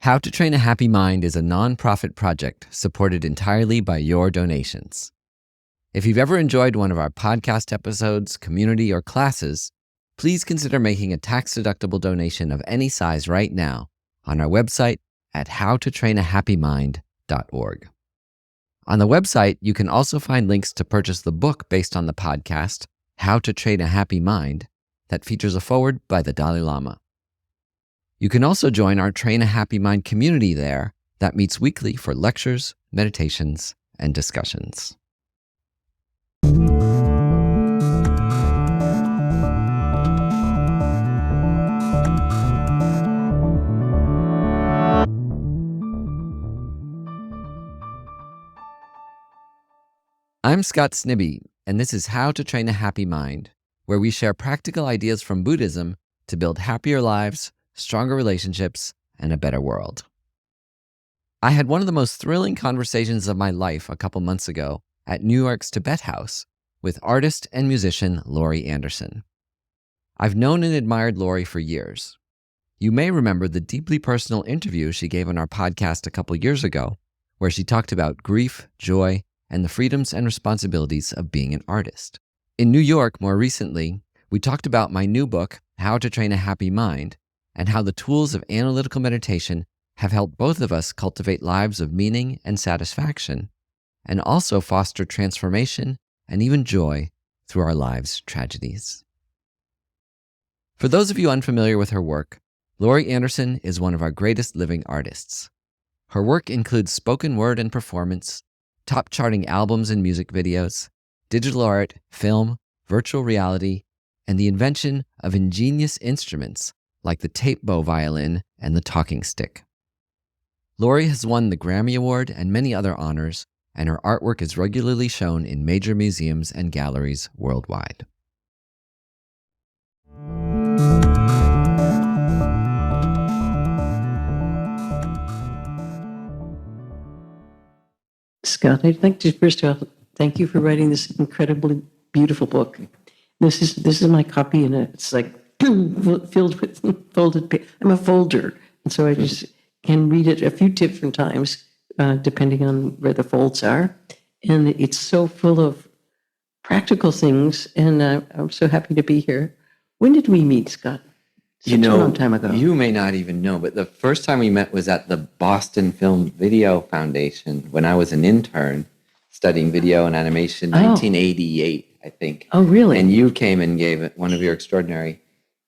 How to Train a Happy Mind is a nonprofit project supported entirely by your donations. If you've ever enjoyed one of our podcast episodes, community, or classes, please consider making a tax-deductible donation of any size right now on our website at howtotrainahappymind.org. On the website, you can also find links to purchase the book based on the podcast, How to Train a Happy Mind, that features a foreword by the Dalai Lama. You can also join our Train a Happy Mind community there that meets weekly for lectures, meditations, and discussions. I'm Scott Snibbe, and this is How to Train a Happy Mind, where we share practical ideas from Buddhism to build happier lives, stronger relationships, and a better world. I had one of the most thrilling conversations of my life a couple months ago at New York's Tibet House with artist and musician Laurie Anderson. I've known and admired Laurie for years. You may remember the deeply personal interview she gave on our podcast a couple years ago, where she talked about grief, joy, and the freedoms and responsibilities of being an artist. In New York, more recently, we talked about my new book, How to Train a Happy Mind, and how the tools of analytical meditation have helped both of us cultivate lives of meaning and satisfaction, and also foster transformation and even joy through our lives' tragedies. For those of you unfamiliar with her work, Laurie Anderson is one of our greatest living artists. Her work includes spoken word and performance, top-charting albums and music videos, digital art, film, virtual reality, and the invention of ingenious instruments like the tape bow violin and the talking stick. Laurie has won the Grammy Award and many other honors, and her artwork is regularly shown in major museums and galleries worldwide. Scott, I'd like to first of all thank you for writing this incredibly beautiful book. This is my copy, and it's like filled with folded paper. I'm a folder, and so I just can read it a few different times, depending on where the folds are. And it's so full of practical things, and I'm so happy to be here. When did we meet, Scott? Such a long time ago. You may not even know, but the first time we met was at the Boston Film Video Foundation when I was an intern studying video and animation, 1988, I think. Oh, really? And you came and gave one of your extraordinary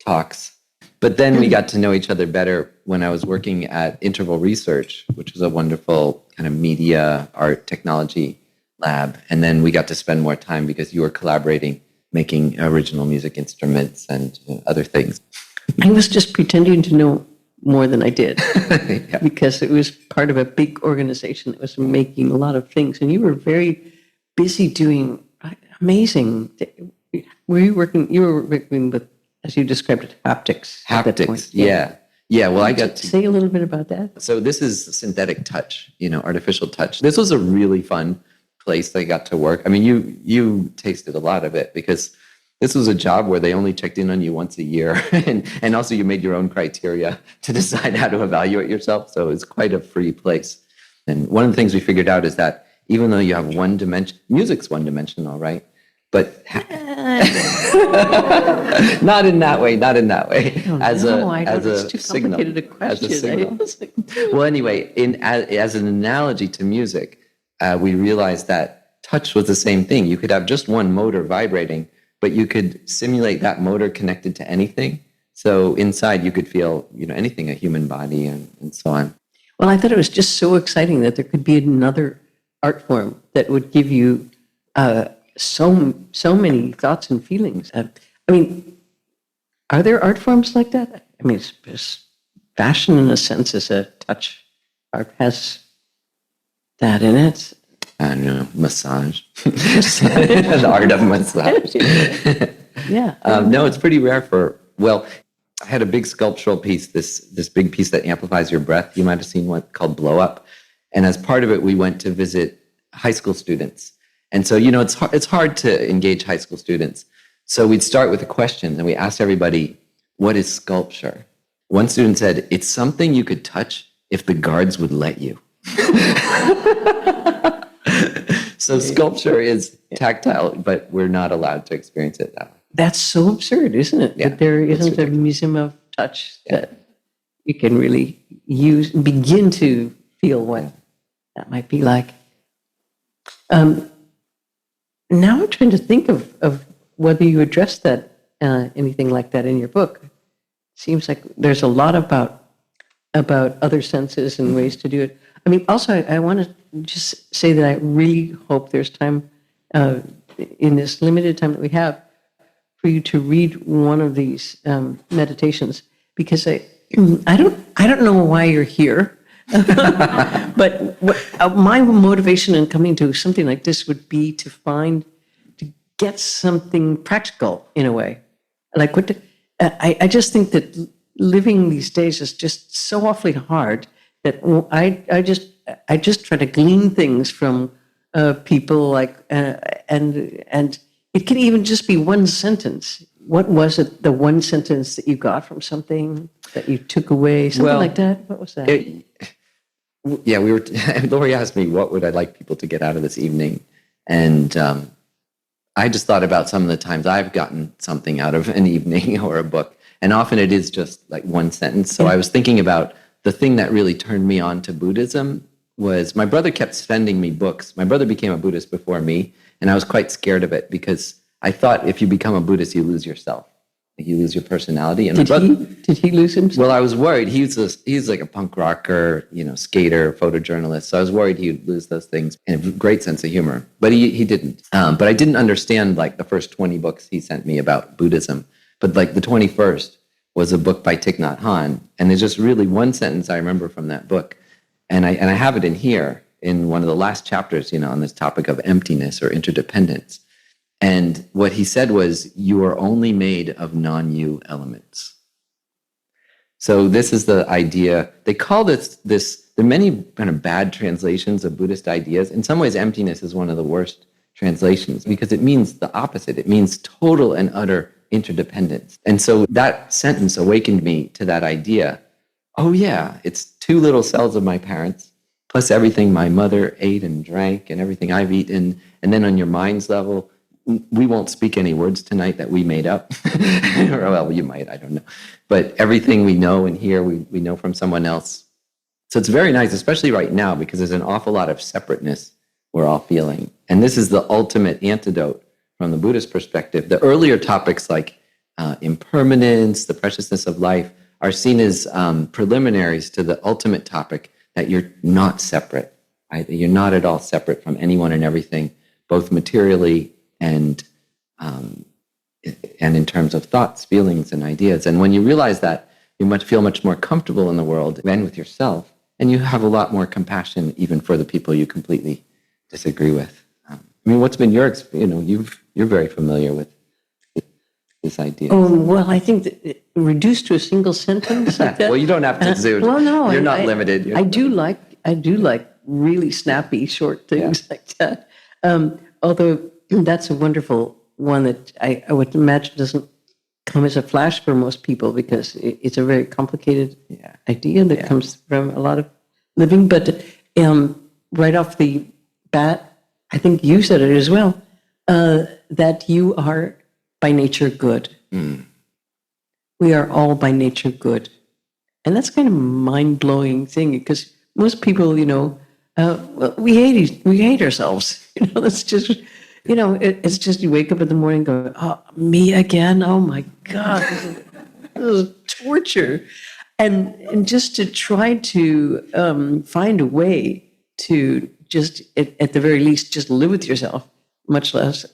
talks. But then we got to know each other better when I was working at Interval Research, which was a wonderful kind of media, art, technology lab. And then we got to spend more time because you were collaborating, making original music instruments and other things. I was just pretending to know more than I did Yeah. because it was part of a big organization that was making a lot of things. And you were very busy doing amazing. You were working with, as you described it, haptics. At that point. Yeah. Yeah, well, I got to say a little bit about that. So this is synthetic touch, artificial touch. This was a really fun place I got to work. I mean, you tasted a lot of it because this was a job where they only checked in on you once a year. and also you made your own criteria to decide how to evaluate yourself. So it's quite a free place. And one of the things we figured out is that even though you have one dimension, music's one dimensional, right? But not in that way. As a too signal. Complicated a question. Well, anyway, as an analogy to music, we realized that touch was the same thing. You could have just one motor vibrating, but you could simulate that motor connected to anything. So inside you could feel, anything, a human body and so on. Well, I thought it was just so exciting that there could be another art form that would give you so many thoughts and feelings. I mean, are there art forms like that? I mean, it's fashion in a sense is a touch. Art has that in it. I don't know, massage. The art of massage. Yeah. No, it's pretty rare I had a big sculptural piece, this big piece that amplifies your breath. You might have seen one called Blow Up. And as part of it, we went to visit high school students. And so, it's hard to engage high school students. So we'd start with a question, and we asked everybody, what is sculpture? One student said, it's something you could touch if the guards would let you. So sculpture is tactile, but we're not allowed to experience it that way. That's so absurd, isn't it? Yeah, that there isn't a museum of touch that you can really begin to feel what that might be like. Now I'm trying to think of whether you address that, anything like that in your book. Seems like there's a lot about other senses and ways to do it. I mean, also, I want to just say that I really hope there's time in this limited time that we have for you to read one of these meditations, because I don't know why you're here, but my motivation in coming to something like this would be to get something practical in a way. Like I just think that living these days is just so awfully hard that I just try to glean things from people, like and it can even just be one sentence. What was it? The one sentence that you got from something that you took away, something like that. What was that? We were. Laurie asked me, "What would I like people to get out of this evening?" And I just thought about some of the times I've gotten something out of an evening or a book, and often it is just like one sentence. So I was thinking about the thing that really turned me on to Buddhism was my brother kept sending me books. My brother became a Buddhist before me, and I was quite scared of it because I thought if you become a Buddhist, you lose yourself. You lose your personality. And did he lose himself? Well, I was worried. He's like a punk rocker, skater, photojournalist. So I was worried he'd lose those things, and a great sense of humor. But he didn't. But I didn't understand like the first 20 books he sent me about Buddhism. But like the 21st was a book by Thich Nhat Hanh, and there's just really one sentence I remember from that book, and I have it in here in one of the last chapters, on this topic of emptiness or interdependence. And what he said was, "You are only made of non-you elements." So this is the idea. They call this. There are many kind of bad translations of Buddhist ideas. In some ways, emptiness is one of the worst translations because it means the opposite. It means total and utter interdependence. And so that sentence awakened me to that idea. Oh yeah, it's two little cells of my parents, plus everything my mother ate and drank and everything I've eaten. And then on your mind's level, we won't speak any words tonight that we made up. Or, well, you might, I don't know. But everything we know and hear, we know from someone else. So it's very nice, especially right now, because there's an awful lot of separateness we're all feeling. And this is the ultimate antidote from the Buddhist perspective. The earlier topics like impermanence, the preciousness of life, are seen as preliminaries to the ultimate topic that you're not separate. You're not at all separate from anyone and everything, both materially and in terms of thoughts, feelings, and ideas. And when you realize that, you feel much more comfortable in the world and with yourself, and you have a lot more compassion even for the people you completely disagree with. What's been your experience? You're very familiar with this idea. Oh, well, I think that reduced to a single sentence like that. Well, you don't have to zoom. Well, no, you're not limited. I do like really snappy, short things like that. Although that's a wonderful one that I would imagine doesn't come as a flash for most people because it's a very complicated idea that comes from a lot of living. But right off the bat, I think you said it as well, that you are by nature good. Mm. We are all by nature good. And that's kind of a mind-blowing thing because most people, we hate ourselves. That's just, it's just you wake up in the morning and go, oh, me again? Oh my God, this is torture. And just to try to find a way to just, at the very least, just live with yourself, much less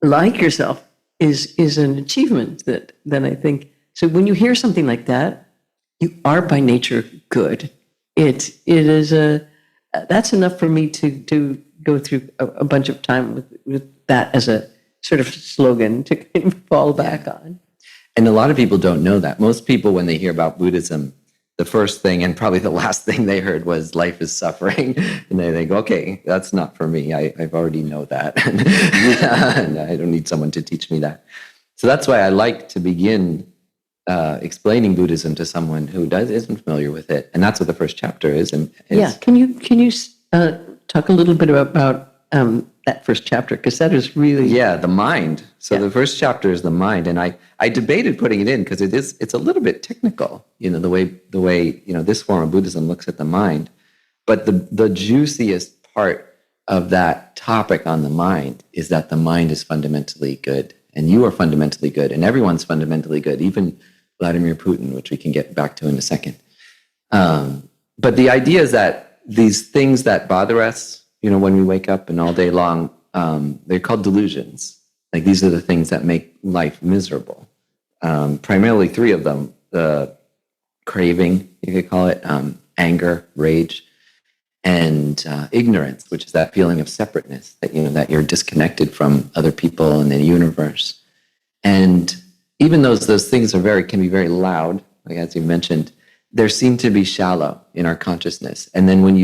like yourself, is an achievement that I think. So when you hear something like that, you are by nature good. It is that's enough for me to go through a bunch of time with that as a sort of slogan to kind of fall back on. And a lot of people don't know that. Most people, when they hear about Buddhism, the first thing and probably the last thing they heard was life is suffering. And they think, okay, that's not for me. I've already know that. And I don't need someone to teach me that. So that's why I like to begin explaining Buddhism to someone who isn't familiar with it, and that's what the first chapter is. And Yeah, can you talk a little bit about that first chapter, because that is really the mind. So the first chapter is the mind, and I debated putting it in because it's a little bit technical, the way this form of Buddhism looks at the mind. But the juiciest part of that topic on the mind is that the mind is fundamentally good, and you are fundamentally good, and everyone's fundamentally good, even Vladimir Putin, which we can get back to in a second. But the idea is that these things that bother us, when we wake up and all day long, they're called delusions. Like, these are the things that make life miserable. Primarily three of them: the craving, you could call it, anger, rage, and ignorance, which is that feeling of separateness, that that you're disconnected from other people and the universe. And even those things can be very loud, like as you mentioned, they seem to be shallow in our consciousness. And then when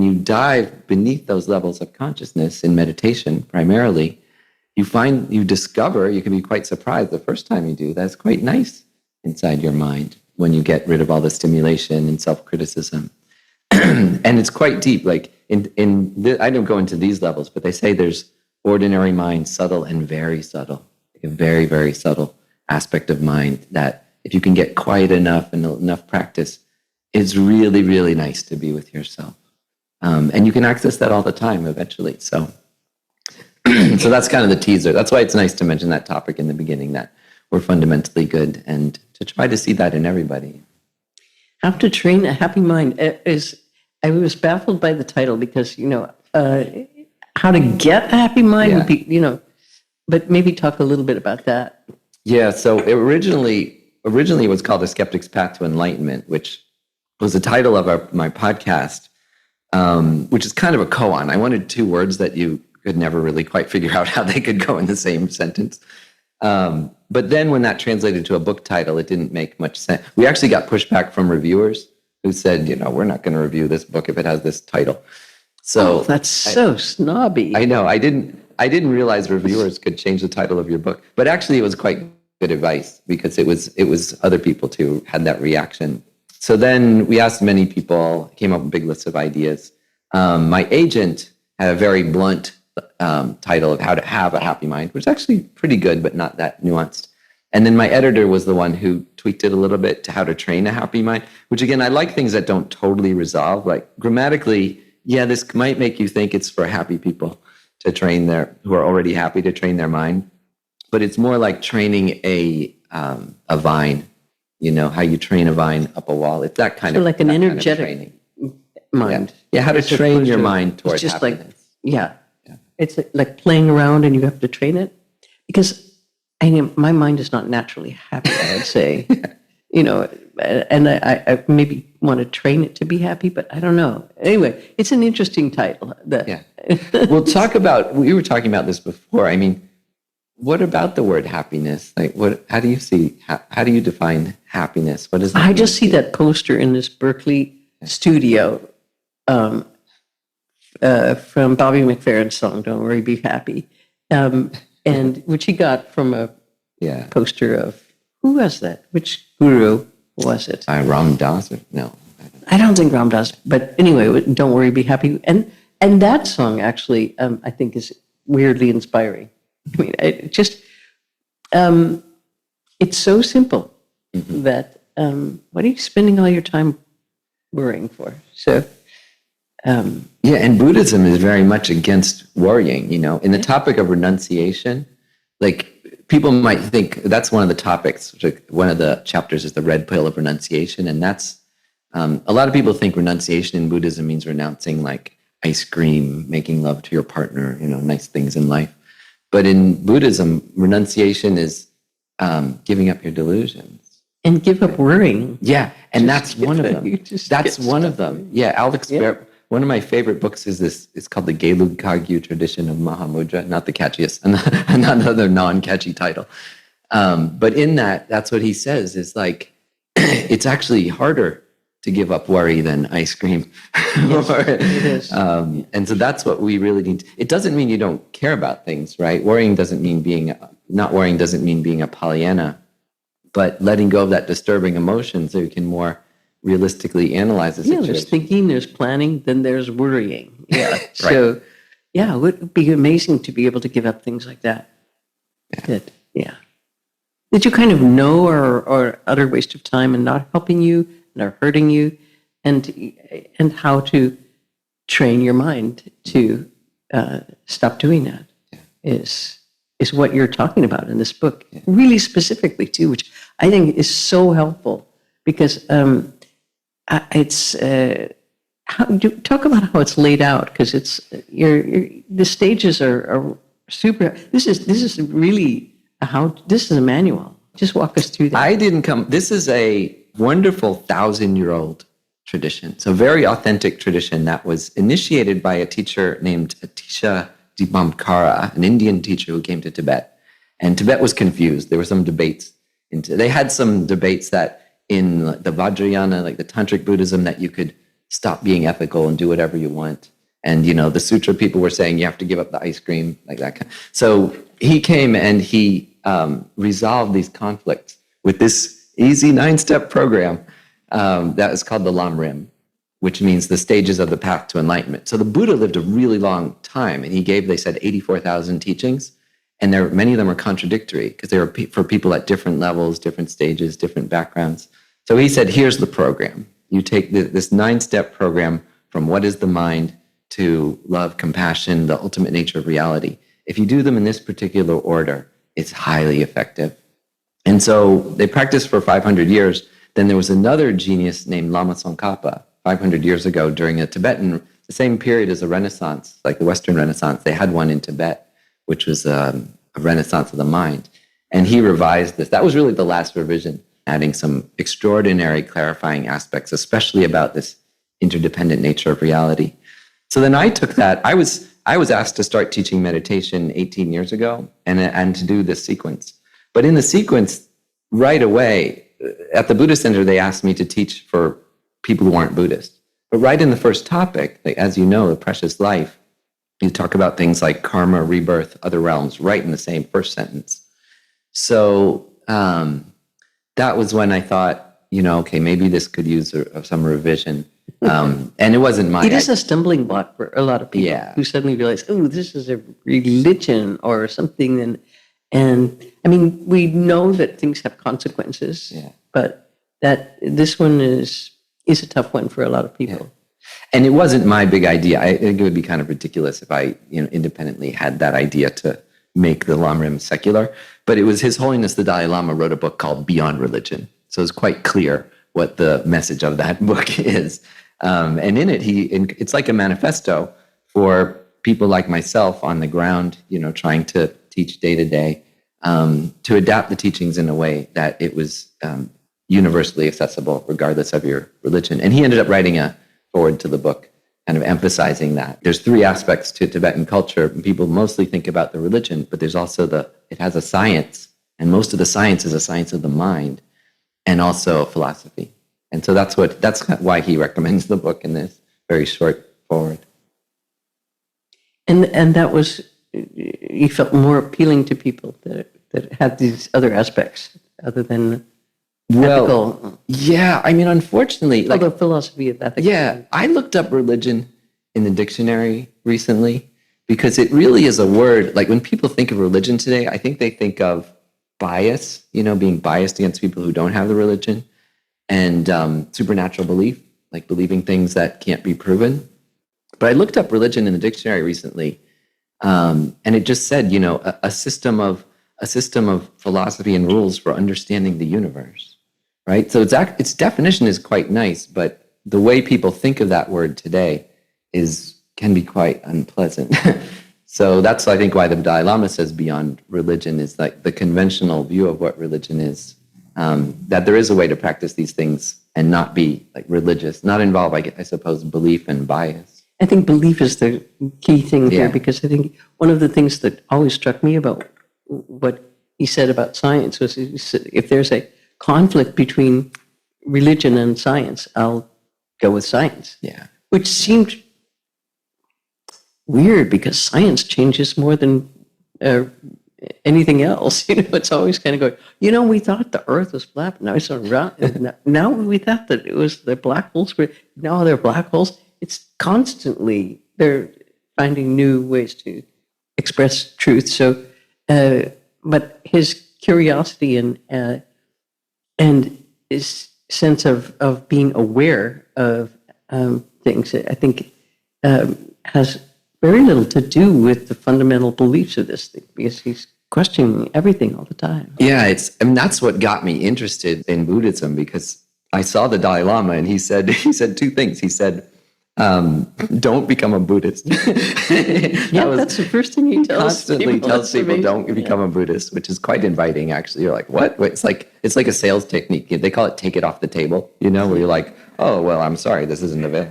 you dive beneath those levels of consciousness in meditation, primarily, you discover, you can be quite surprised the first time you do, that's quite nice inside your mind when you get rid of all the stimulation and self-criticism. And it's quite deep. Like I don't go into these levels, but they say there's ordinary mind, subtle and very subtle, a very, very subtle aspect of mind that if you can get quiet enough and enough practice, it's really, really nice to be with yourself. And you can access that all the time eventually. So that's kind of the teaser. That's why it's nice to mention that topic in the beginning, that we're fundamentally good, and to try to see that in everybody. How to Train a Happy Mind. I was baffled by the title because, how to get a happy mind would be, but maybe talk a little bit about that. Yeah, so originally it was called The Skeptic's Path to Enlightenment, which was the title of my podcast, which is kind of a koan. I wanted two words that you could never really quite figure out how they could go in the same sentence. But then when that translated to a book title, it didn't make much sense. We actually got pushback from reviewers who said, we're not going to review this book if it has this title. So that's so snobby. I know. I didn't realize reviewers could change the title of your book, but actually it was quite good advice because it was other people too had that reaction. So then we asked many people, came up with a big list of ideas. My agent had a very blunt title of How to Have a Happy Mind, which is actually pretty good, but not that nuanced. And then my editor was the one who tweaked it a little bit to How to Train a Happy Mind, which again, I like things that don't totally resolve. Like grammatically, this might make you think it's for happy people to train who are already happy to train their mind. But it's more like training a vine, how you train a vine up a wall. It's that kind of like an energetic mind. Yeah, how to train your mind towards just happiness. It's like playing around and you have to train it. Because my mind is not naturally happy, I would say. And I maybe want to train it to be happy, but I don't know. Anyway, it's an interesting title. We were talking about this before. I mean, what about the word happiness? Like, how do you define happiness? What is that? I just see that poster in this Berkeley studio from Bobby McFerrin's song, Don't Worry, Be Happy. And which he got from a poster of, who was that? Which guru was it? Ram Dass? No. I don't think Ram Dass. But anyway, Don't Worry, Be Happy. And that song actually, I think, is weirdly inspiring. I mean, it's so simple that, what are you spending all your time worrying for? So, and Buddhism is very much against worrying, in the topic of renunciation. Like, people might think that's one of the topics, one of the chapters is the red pill of renunciation. And that's, a lot of people think renunciation in Buddhism means renouncing like ice cream, making love to your partner, nice things in life. But in Buddhism, renunciation is giving up your delusions. And give up worrying. Yeah, and that's one of them. That's one of them. Yeah, Alex Bear, one of my favorite books is this. It's called The Gelug Kagyu Tradition of Mahamudra, not the catchiest, another non-catchy title. But in that's what he says, is like, it's actually harder to give up worry than ice cream. Yes, it is. And so that's what we really need. It doesn't mean you don't care about things, right? Not worrying doesn't mean being a Pollyanna but letting go of that disturbing emotion so you can more realistically analyze the Yeah, situation. there's thinking, there's planning, then there's worrying. Yeah. So, yeah, it would be amazing to be able to give up things like that. Yeah. That you kind of know are utter waste of time and not helping you and are hurting you, and how to train your mind to stop doing that is what you're talking about in this book, really specifically too, which I think is so helpful because it's talk about how it's laid out, because it's the stages are super. This is really this is a manual. Just walk us through that. This is a wonderful 1,000-year-old tradition. It's a very authentic tradition that was initiated by a teacher named Atisha Dibamkara, an Indian teacher who came to Tibet. And Tibet was confused. There were some debates. They had some debates that in the Vajrayana, like the Tantric Buddhism, that you could stop being ethical and do whatever you want. And, the Sutra people were saying you have to give up the ice cream, like that kind. So he came and he resolved these conflicts with this easy 9-step program that was called the Lam-Rim, which means the stages of the path to enlightenment. So the Buddha lived a really long time, and he gave, they said, 84,000 teachings, and many of them are contradictory because they were for people at different levels, different stages, different backgrounds. So he said, here's the program. You take this 9-step program from what is the mind to love, compassion, the ultimate nature of reality. If you do them in this particular order, it's highly effective. And so they practiced for 500 years. Then there was another genius named Lama Tsongkhapa 500 years ago during the same period as the Renaissance, like the Western Renaissance. They had one in Tibet, which was a renaissance of the mind. And he revised this. That was really the last revision, adding some extraordinary clarifying aspects, especially about this interdependent nature of reality. So then I took that. I was asked to start teaching meditation 18 years ago and to do this sequence. But in the sequence, right away, at the Buddhist Center, they asked me to teach for people who aren't Buddhist. But right in the first topic, like, as you know, the precious life, you talk about things like karma, rebirth, other realms, right in the same first sentence. So that was when I thought, okay, maybe this could use some revision. And it wasn't It is a stumbling block for a lot of people who suddenly realize, oh, this is a religion or something. And I mean, we know that things have consequences, but that this one is a tough one for a lot of people. And it wasn't my big idea. I think it would be kind of ridiculous if I, independently had that idea to make the Lam-Rim secular. But it was His Holiness the Dalai Lama wrote a book called Beyond Religion. So it's quite clear what the message of that book is. And in it, it's like a manifesto for people like myself on the ground, trying to teach day to day, to adapt the teachings in a way that it was universally accessible, regardless of your religion. And he ended up writing a forward to the book, kind of emphasizing that. There's 3 aspects to Tibetan culture. People mostly think about the religion, but there's also it has a science, and most of the science is a science of the mind, and also a philosophy. And so that's why he recommends the book in this very short forward. And that was, you felt more appealing to people that had these other aspects other than ethical. Yeah, I mean, unfortunately, the philosophy of ethics. Yeah, I looked up religion in the dictionary recently because it really is a word. Like when people think of religion today, I think they think of bias, being biased against people who don't have the religion, and supernatural belief, like believing things that can't be proven. But I looked up religion in the dictionary recently, and it just said, a system of philosophy and rules for understanding the universe, right? So its definition is quite nice, but the way people think of that word today can be quite unpleasant. So that's, I think, why the Dalai Lama says beyond religion is like the conventional view of what religion is, that there is a way to practice these things and not be like religious, not involve, I suppose, belief and bias. I think belief is the key thing here, because I think one of the things that always struck me about what he said about science was, if there's a conflict between religion and science, I'll go with science. Yeah. Which seemed weird because science changes more than anything else. It's always kind of going, we thought the earth was flat, but now it's round. Now we thought that it was the black holes, but now they're black holes. It's constantly, they're finding new ways to express truth. So, but his curiosity and his sense of being aware of things, I think, has very little to do with the fundamental beliefs of this thing, because he's questioning everything all the time. Yeah, that's what got me interested in Buddhism, because I saw the Dalai Lama and he said two things. He said, don't become a Buddhist. That's the first thing he constantly tells people don't become a Buddhist, which is quite inviting, actually. You're like, what? It's like a sales technique. They call it take it off the table, where you're like, oh, well, I'm sorry, this isn't a bit.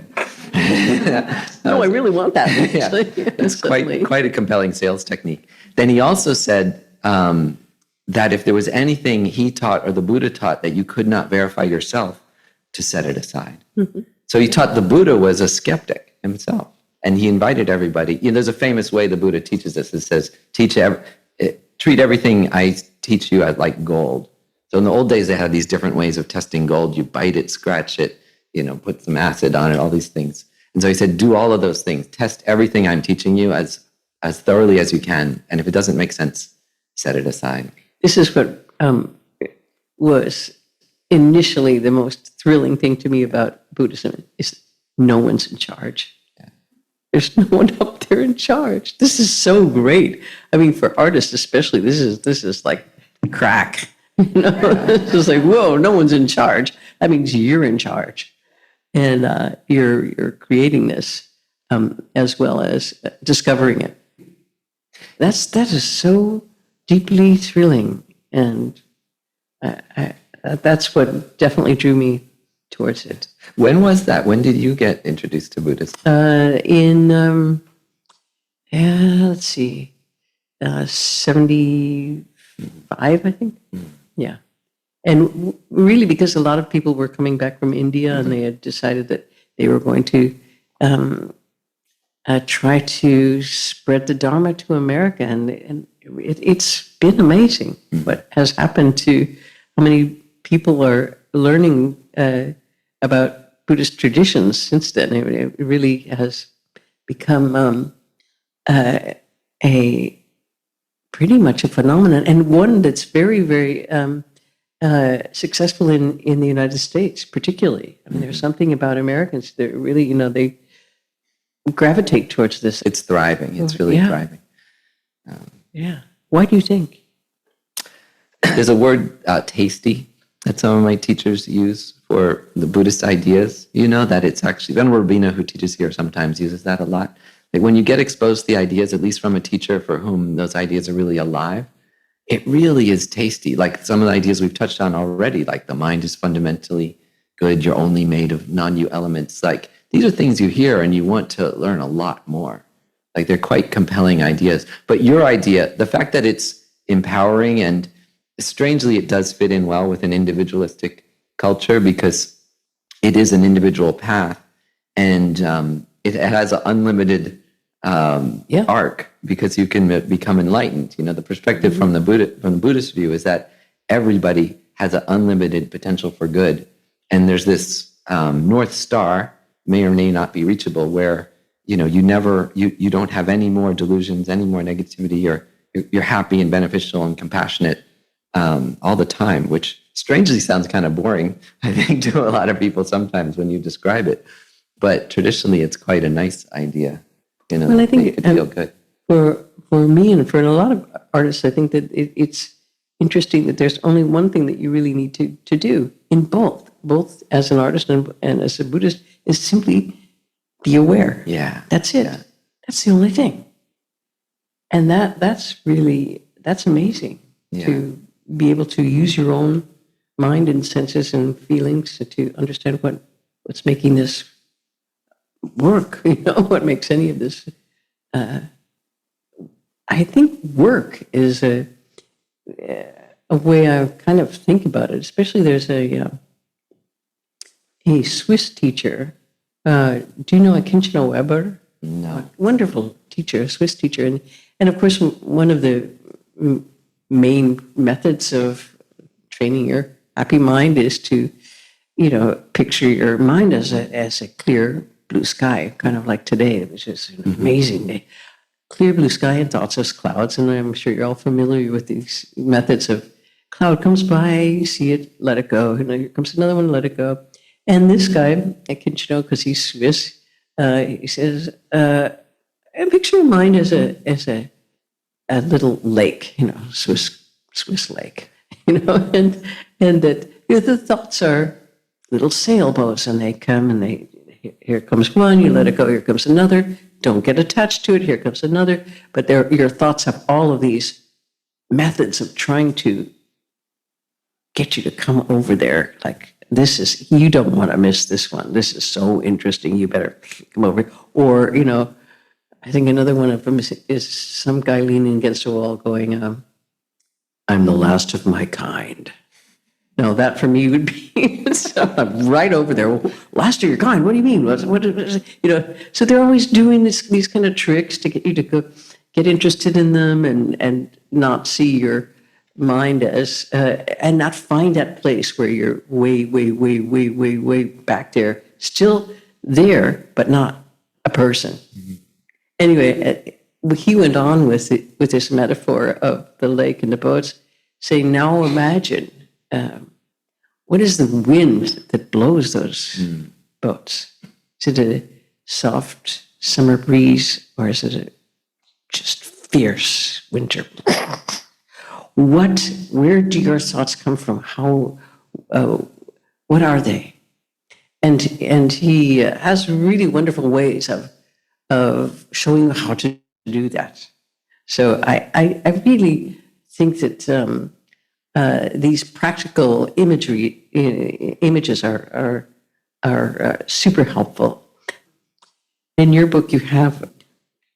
No, I really want that. It's quite a compelling sales technique. Then he also said that if there was anything he taught or the Buddha taught that you could not verify yourself, to set it aside. Mm-hmm. So he taught the Buddha was a skeptic himself, and he invited everybody. There's a famous way the Buddha teaches this. It says, treat everything I teach you as like gold. So in the old days, they had these different ways of testing gold. You bite it, scratch it, put some acid on it, all these things. And so he said, do all of those things. Test everything I'm teaching you as thoroughly as you can. And if it doesn't make sense, set it aside. This is what was initially the most thrilling thing to me about Buddhism, is no one's in charge. Yeah. There's no one up there in charge. This is so great. I mean, for artists especially, this is like crack. It's just like, whoa, no one's in charge. That means you're in charge. And you're creating this as well as discovering it. That is so deeply thrilling, and that's what definitely drew me towards it. When was that? When did you get introduced to Buddhism? Let's see, 75, I think. Mm. Yeah. And really, because a lot of people were coming back from India, and they had decided that they were going to try to spread the Dharma to America. And it's been amazing what has happened to how many people are learning about Buddhist traditions since then. It really has become a pretty much a phenomenon, and one that's very, very successful in the United States, particularly. I mean, there's something about Americans that really, they gravitate towards this. It's thriving. It's really thriving. Yeah. Why do you think? There's a word, tasty, that some of my teachers use for the Buddhist ideas. That it's actually, Venerable Rabina, who teaches here, sometimes uses that a lot. Like when you get exposed to the ideas, at least from a teacher for whom those ideas are really alive, it really is tasty. Like some of the ideas we've touched on already, like the mind is fundamentally good, you're only made of non-you elements. Like these are things you hear and you want to learn a lot more. Like they're quite compelling ideas. But your idea, the fact that it's empowering, and strangely it does fit in well with an individualistic culture, because it is an individual path, and it has an unlimited arc, because you can become enlightened. The perspective from the Buddhist view is that everybody has an unlimited potential for good, and there's this North Star, may or may not be reachable, where you don't have any more delusions, any more negativity. You're happy and beneficial and compassionate all the time, which strangely sounds kind of boring, I think, to a lot of people sometimes when you describe it. But traditionally, it's quite a nice idea. Well, I think it feel good. For me and for a lot of artists, I think that it's interesting that there's only one thing that you really need to do in both as an artist and as a Buddhist, is simply be aware. Yeah. That's it. Yeah. That's the only thing. And that's amazing, to be able to use your own mind and senses and feelings to understand what's making this work, what makes any of this. I think work is a way I kind of think about it. Especially there's a Swiss teacher. Do you know Kinchino Weber? No. A wonderful teacher, a Swiss teacher, and of course one of the main methods of training your happy mind is to, picture your mind as a clear blue sky, kind of like today, which is an amazing day. Clear blue sky and thoughts as clouds. And I'm sure you're all familiar with these methods of cloud comes by, you see it, let it go. And here comes another one, let it go. And this guy, I can because he's Swiss, he says, picture your mind as a little lake, Swiss lake, and that the thoughts are little sailboats, and they come and here comes one, you let it go, here comes another. Don't get attached to it, here comes another. But your thoughts have all of these methods of trying to get you to come over there. Like, you don't want to miss this one. This is so interesting. You better come over. Or, I think another one of them is some guy leaning against a wall going, I'm the last of my kind. No, that for me would be I'm right over there. Last of your kind. What do you mean? What so they're always doing these kind of tricks to get you to go get interested in them and not see your mind as and not find that place where you're way back there, still there, but not a person. Mm-hmm. Anyway, he went on with this metaphor of the lake and the boats, saying, now imagine, what is the wind that blows those boats? Is it a soft summer breeze, or is it a just fierce winter? Where do your thoughts come from? How, what are they? And he has really wonderful ways of showing you how to do that. So I really think that these practical images are super helpful. In your book, you have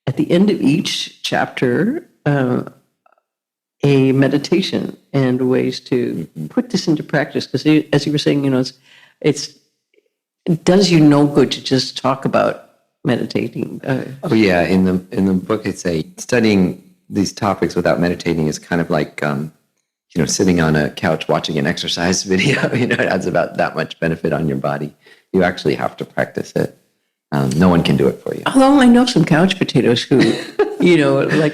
at the end of each chapter a meditation and ways to put this into practice. Because as you were saying, it does you no good to just talk about meditating. In the book, I say studying these topics without meditating is kind of like sitting on a couch watching an exercise video. It adds about that much benefit on your body. You actually have to practice it. No one can do it for you. Although I know some couch potatoes who,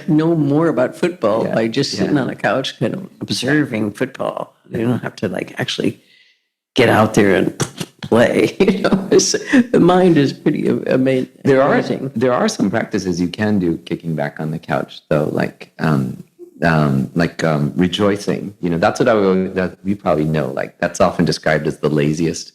know more about football by just sitting on a couch, kind of observing football. They don't have to actually get out there and play. The mind is pretty amazing. There are some practices you can do kicking back on the couch, though, like rejoicing. That's what you probably know. Like, that's often described as the laziest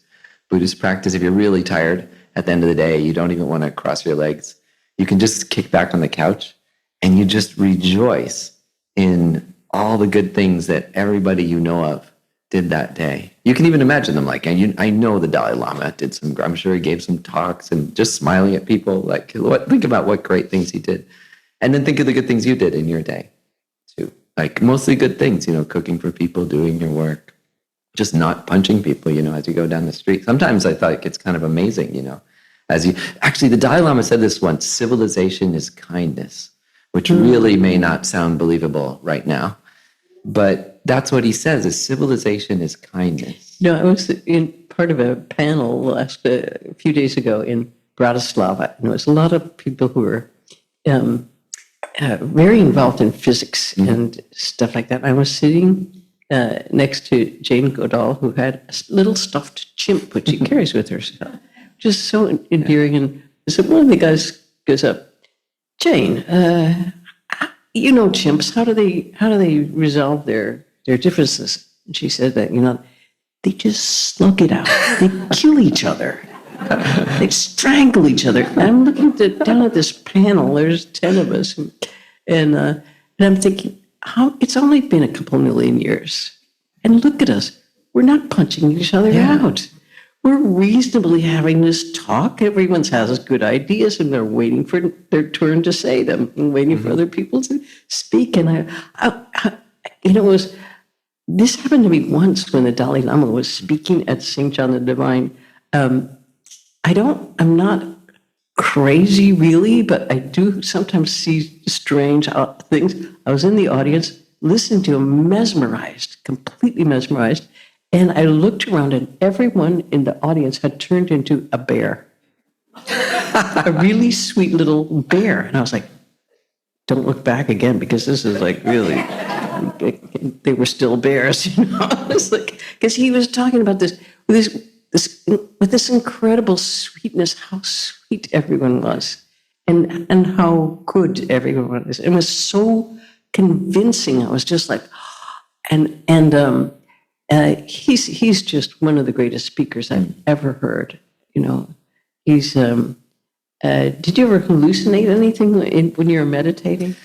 Buddhist practice. If you're really tired at the end of the day, you don't even want to cross your legs, you can just kick back on the couch and you just rejoice in all the good things that everybody you know of did that day. You can even imagine them. I know the Dalai Lama did I'm sure he gave some talks, and just smiling at people, think about what great things he did. And then think of the good things you did in your day too. Mostly good things, cooking for people, doing your work, just not punching people, as you go down the street. Sometimes I thought it's kind of amazing, actually the Dalai Lama said this once, civilization is kindness, which really may not sound believable right now. But that's what he says, is civilization is kindness. I was in part of a panel a few days ago in Bratislava, and there was a lot of people who were very involved in physics and stuff like that. I was sitting next to Jane Goodall, who had a little stuffed chimp, which she carries with her, just so endearing. And so one of the guys goes up, Jane, chimps, how do they resolve their differences? And she said that, they just slug it out. They kill each other. They strangle each other. And I'm looking down at this panel. There's 10 of us. And I'm thinking, it's only been a couple million years. And look at us. We're not punching each other out. We're reasonably having this talk. Everyone has good ideas, and they're waiting for their turn to say them, and waiting for other people to speak. And this happened to me once when the Dalai Lama was speaking at St. John the Divine. I'm not crazy really, but I do sometimes see strange things. I was in the audience. listening to him, mesmerized, completely mesmerized. And I looked around, and everyone in the audience had turned into a bear, a really sweet little bear. And I was like, don't look back again, because this is like really, they were still bears, you know. It's like, because he was talking about this with this incredible sweetness, how sweet everyone was, and how good everyone was. It was so convincing. I was just like, he's just one of the greatest speakers I've ever heard. You know, he's. Did you ever hallucinate anything when you were meditating?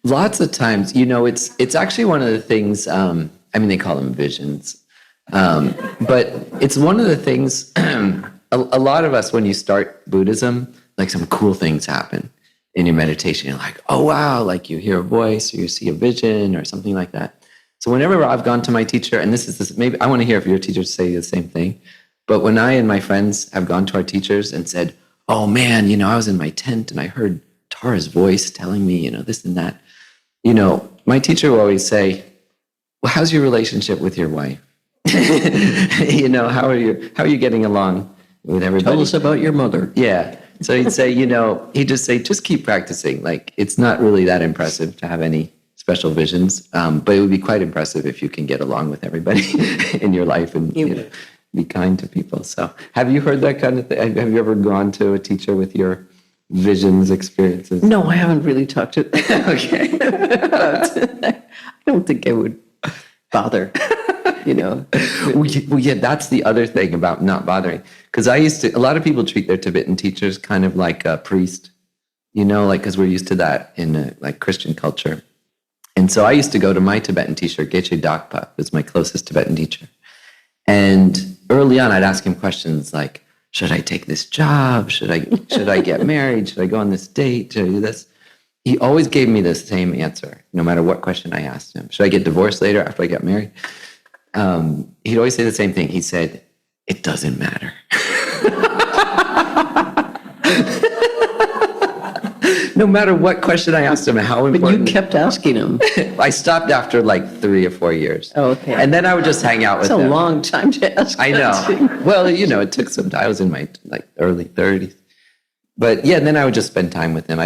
Lots of times, you know, it's actually one of the things. I mean, they call them visions, but it's one of the things. A lot of us, when you start Buddhism, like some cool things happen in your meditation. You're like, oh wow, like you hear a voice or you see a vision or something like that. So whenever I've gone to my teacher, and maybe I want to hear if your teachers say the same thing, but when I and my friends have gone to our teachers and said, oh man, you know, I was in my tent and I heard Tara's voice telling me, you know, this and that. You know, my teacher will always say, well, how's your relationship with your wife? You know, how are you getting along with everybody? Tell us about your mother. Yeah. So he'd say, you know, he'd just say, just keep practicing. Like, it's not really that impressive to have any special visions, but it would be quite impressive if you can get along with everybody in your life and you know, be kind to people. So have you heard that kind of thing? Have you ever gone to a teacher with your visions experiences? No, I haven't really talked to Okay. I don't think I would bother, you know. Well, yeah, that's the other thing about not bothering. Because a lot of people treat their Tibetan teachers kind of like a priest, you know, like, because we're used to that in like Christian culture. And so I used to go to my Tibetan teacher, Geshe Dakpa, who's my closest Tibetan teacher. And early on, I'd ask him questions like, should I take this job? Should I get married? Should I go on this date? Should I do this? He always gave me the same answer, no matter what question I asked him. Should I get divorced later after I get married? He'd always say the same thing. He said, it doesn't matter. No matter what question I asked him, how important. But you kept asking him. I stopped after like 3 or 4 years. Oh, okay. And then I would just hang out with him. That's a long time to ask. I know. Well, you know, it took some time. I was in my like early 30s. But yeah, and then I would just spend time with him. I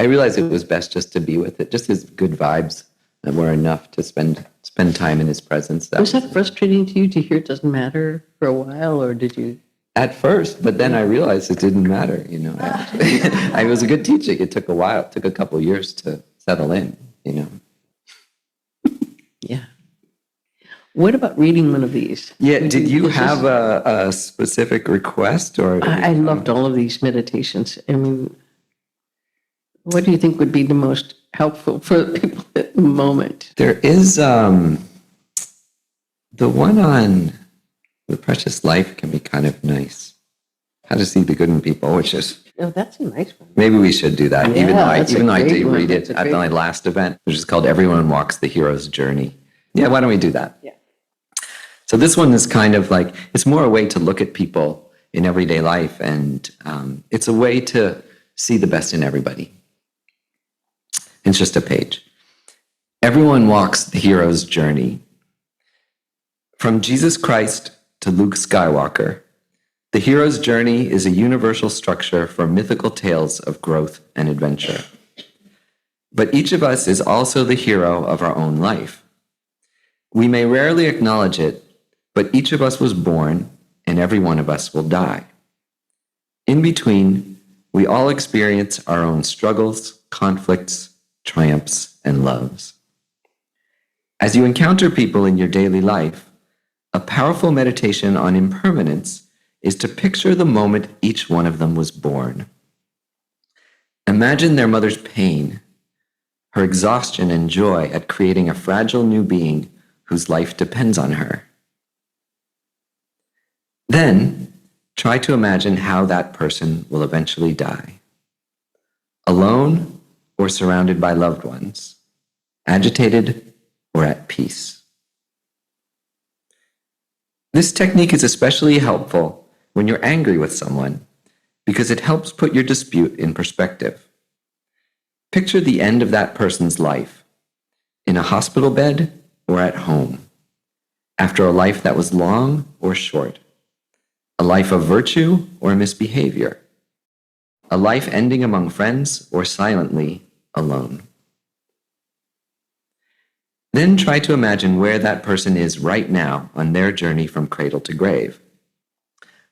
realized it was best just to be with it. Just his good vibes were enough to spend time in his presence. Was that frustrating to you to hear it doesn't matter for a while, or did you? At first, but then I realized it didn't matter, you know. It was a good teaching. It took a while. It took a couple of years to settle in, you know. Yeah. What about reading one of these? Yeah, did you have a specific request? Or I loved all of these meditations. I mean, what do you think would be the most helpful for people at the moment? There is the one on the precious life can be kind of nice. How to see the good in people, which is Oh, that's a nice one. maybe we should do that. Yeah, even though I that's a did great one. read it That's a at great my last event, which is called "Everyone Walks the Hero's Journey." Yeah, why don't we do that? Yeah. So this one is kind of like, it's more a way to look at people in everyday life, and it's a way to see the best in everybody. It's just a page. Everyone walks the hero's journey. From Jesus Christ to Luke Skywalker, the hero's journey is a universal structure for mythical tales of growth and adventure. But each of us is also the hero of our own life. We may rarely acknowledge it, but each of us was born, and every one of us will die. In between, we all experience our own struggles, conflicts, triumphs, and loves. As you encounter people in your daily life, a powerful meditation on impermanence is to picture the moment each one of them was born. Imagine their mother's pain, her exhaustion and joy at creating a fragile new being whose life depends on her. Then, try to imagine how that person will eventually die. Alone or surrounded by loved ones, agitated or at peace. This technique is especially helpful when you're angry with someone because it helps put your dispute in perspective. Picture the end of that person's life. in a hospital bed or at home, after a life that was long or short, a life of virtue or misbehavior, a life ending among friends or silently alone. Then try to imagine where that person is right now on their journey from cradle to grave.